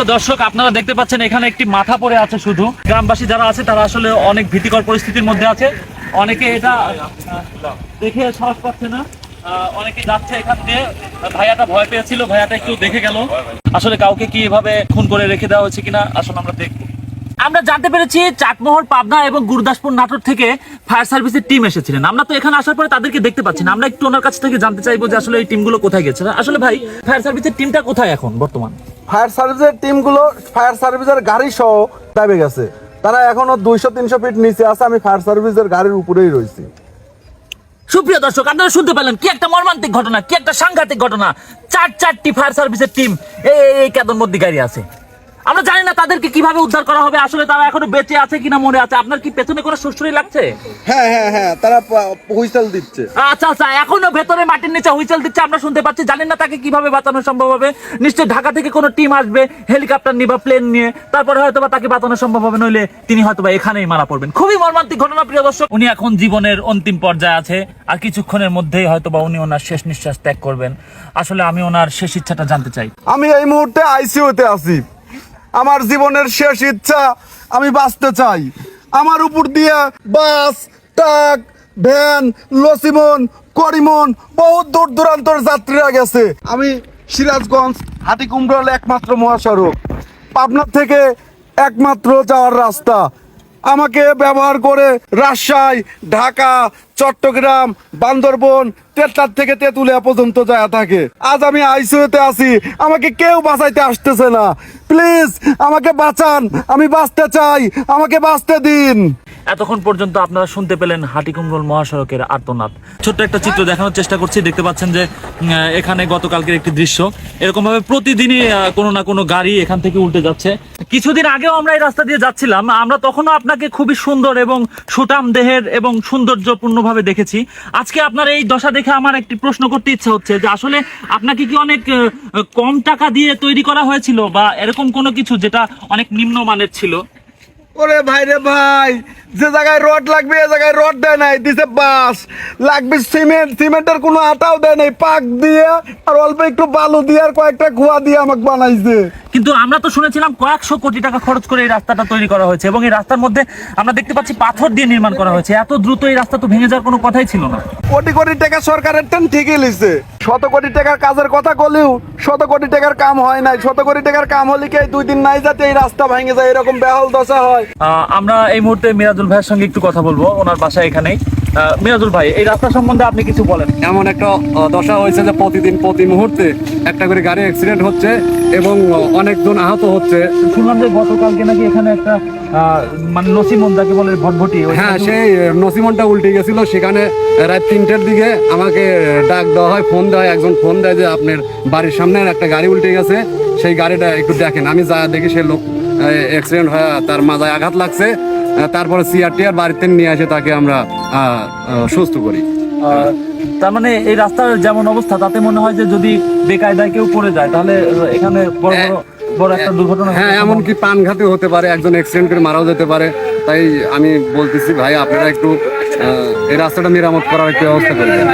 সুপ্রিয় দর্শক, আপনারা দেখতে পাচ্ছেন এখানে একটি মাথা পড়ে আছে। শুধু গ্রামবাসী যারা আছে তারা আসলে অনেক ভীতিকর পরিস্থিতির মধ্যে আছে। অনেকে এটা দেখে সাহস পাচ্ছে না, অনেকে যাচ্ছে এখান দিয়ে। ভাইয়াটা ভয় পেয়েছিল, ভাইয়াটা একটু দেখে গেল আসলে কাউকে কি এভাবে খুন করে রেখে দেওয়া হয়েছে কিনা। আসলে আমরা দেখবো। আমরা জানতে পেরেছি চাটমোহর, পাবনা এবং গুরুদাসপুর, নাটোর থেকে ফায়ার সার্ভিসের টিম এসেছিলেন। আমরা তো এখানে আসার পরে তাদেরকে দেখতে পাচ্ছি না। আমরা একটু ওনার কাছ থেকে জানতে চাইবো যে আসলে এই টিমগুলো কোথায় গেছে। আসলে ভাই, ফায়ার সার্ভিসের টিমটা কোথায় এখন বর্তমান? ফায়ার সার্ভিসের টিমগুলো ফায়ার সার্ভিসের গাড়ি সহ দাবে গেছে। তারা এখনো 200-300 ফিট নিচে আছে। আমি ফায়ার সার্ভিসের গাড়ির উপরেই রয়েছি। সুপ্রিয় দর্শক, আপনারা শুনতে পেলেন কি একটা মর্মান্তিক ঘটনা, কি একটা সাংঘাতিক ঘটনা। চারটি ফায়ার সার্ভিসের টিম এই কেদর মধ্যে গাড়ি আছে। আমরা জানি না তাদেরকে কিভাবে উদ্ধার করা হবে, আসলে তারা এখনো বেঁচে আছে কিনা মরে আছে। আপনার কি পেছনে কোনো সুরসুরি লাগছে? হ্যাঁ, তারা হুইসেল দিচ্ছে। আচ্ছা, এখনো ভেতরে মাটির নিচে হুইসেল দিচ্ছে, আমরা শুনতে পাচ্ছি। জানেন না তাকে কিভাবে বাঁচানো সম্ভব হবে। নিশ্চয়ই ঢাকা থেকে কোনো টিম আসবে হেলিকপ্টার নিয়ে বা প্লেন নিয়ে, তারপরে হয়তোবা তাকে বাঁচানো সম্ভব হবে, নইলে তিনি হয়তোবা এখানেই মারা পড়বেন। খুবই মর্মান্তিক ঘটনা প্রিয় দর্শক। উনি এখন জীবনের অন্তিম পর্যায়ে আছে, আর কিছুক্ষণের মধ্যেই হয়তোবা উনি ওনার শেষ নিঃশ্বাস ত্যাগ করবেন। আসলে আমি ওনার শেষ ইচ্ছাটা জানতে চাই। আমি এই মুহূর্তে আইসিইউতে আছি। আমার জীবনের শেষ ইচ্ছা, আমি বাঁচতে চাই। আমার উপর দিয়ে বাস, ট্রাক, ভ্যান, লসিমন, করিমন বহুত দূর দূরান্তর যাত্রীরা গেছে। আমি সিরাজগঞ্জ হাটিকুমড়াল একমাত্র মহাসড়ক, পাবনা থেকে একমাত্র যাওয়ার রাস্তা। আমাকে ব্যবহার করে রাজশাহী, ঢাকা, চট্টগ্রাম, বান্দরবন, তেতলার থেকে তেঁতুলিয়া পর্যন্ত যায় থাকে। আজ আমি আইসিইউতে আছি, আমাকে কেউ বাঁচাইতে আসতেছে না। প্লিজ আমাকে বাঁচান, আমি বাঁচতে চাই, আমাকে বাঁচতে দিন। এতক্ষণ পর্যন্ত আপনারা শুনতে পেলেন হাটিকুমরুল মহাসড়কের আর্তনাদ। ছোট্ট একটা চিত্র দেখানোর চেষ্টা করছি। দেখতে পাচ্ছেন যে এখানে গতকালকের একটি দৃশ্য। এরকম ভাবে প্রতিদিনই কোনো না কোনো গাড়ি এখান থেকে উল্টে যাচ্ছে। কিছুদিন আগেও আমরা এই রাস্তা দিয়ে যাচ্ছিলাম, আমরা তখনও আপনাকে খুবই সুন্দর এবং সুঠাম দেহের এবং সৌন্দর্যপূর্ণভাবে দেখেছি। আজকে আপনার এই দশা দেখে আমার একটি প্রশ্ন করতে ইচ্ছা হচ্ছে যে আসলে আপনাকে কি অনেক কম টাকা দিয়ে তৈরি করা হয়েছিল, বা এরকম কোনো কিছু যেটা অনেক নিম্নমানের ছিল? ওরে ভাই রে ভাই, যে জায়গায় রড লাগবে এ জায়গায় রড দেয় নাই, দিছে বাঁশ। লাগবে সিমেন্টের কোনো আটাও দেয় নাই, পাক দিয়ে আর অল্প একটু বালু দিয়ে আর কয়েকটা খোয়া দিয়ে আমাকে বানাইছে। কিন্তু আমরা তো শুনেছিলাম কয়েকশো কোটি টাকা খরচ করে এই রাস্তাটা তৈরি করা হয়েছে, এবং এই রাস্তার মধ্যে আমরা দেখতে পাচ্ছি পাথর দিয়ে নির্মাণ করা হয়েছে। এত দ্রুত এই রাস্তা তো ভেঙে যাওয়ার কোনো কথাই ছিল না। কোটি কোটি টাকা সরকারের টান ঠিকই লিছে। 100 কোটি টাকার কাজের কথা বলেও 100 কোটি টাকার কাম হয় নাই। 100 কোটি টাকার কাম হলে কি 2 দিন নাই যাতে এই রাস্তা ভেঙে যায়, এরকম বেহাল দশা হয়। আমরা এই মুহূর্তে মিরাজুল ভাইয়ের সঙ্গে একটু কথা বলবো, ওনার বাসা এখানেই। মিরাজুল ভাই, এই রাস্তা সম্বন্ধে আপনি কিছু বলেন। এমন একটা দশা হয়েছে যে প্রতিদিন প্রতি মুহূর্তে একটা করে গাড়ি অ্যাক্সিডেন্ট হচ্ছে এবং অনেকজন আহত হচ্ছে। শুনলাম যে গতকালকে নাকি এখানে একটা মানে নসিমন যাকে বলে ভটভটি, হ্যাঁ, সেই নসিমনটা উল্টে গেছিল। সেখানে রাত 3টের দিকে আমাকে ডাক দেওয়া হয়, ফোন দেওয়া হয়। একজন ফোন দেয় যে আপনার বাড়ির সামনে একটা গাড়ি উল্টে গেছে, সেই গাড়িটা একটু দেখেন। আমি যা দেখি সে লোক অ্যাক্সিডেন্ট হয়ে তার মাথায় আঘাত লাগছে। তারপরে সিআরটিআর বাড়িতে নিয়ে এসে তাকে আমরা সুস্থ করি। তার মানে এই রাস্তার যেমন অবস্থা, তাতে মনে হয় যে যদি বেকায়দায় কেউ পড়ে যায় তাহলে এখানে বড় একটা দুর্ঘটনা। হ্যাঁ, এমনকি প্রাণঘাতী হতে পারে, একজন অ্যাক্সিডেন্ট করে মারাও যেতে পারে। তাই আমি বলতেছি ভাই, আপনারা একটু এই রাস্তাটা মেরামত করার একটু ব্যবস্থা করবেন।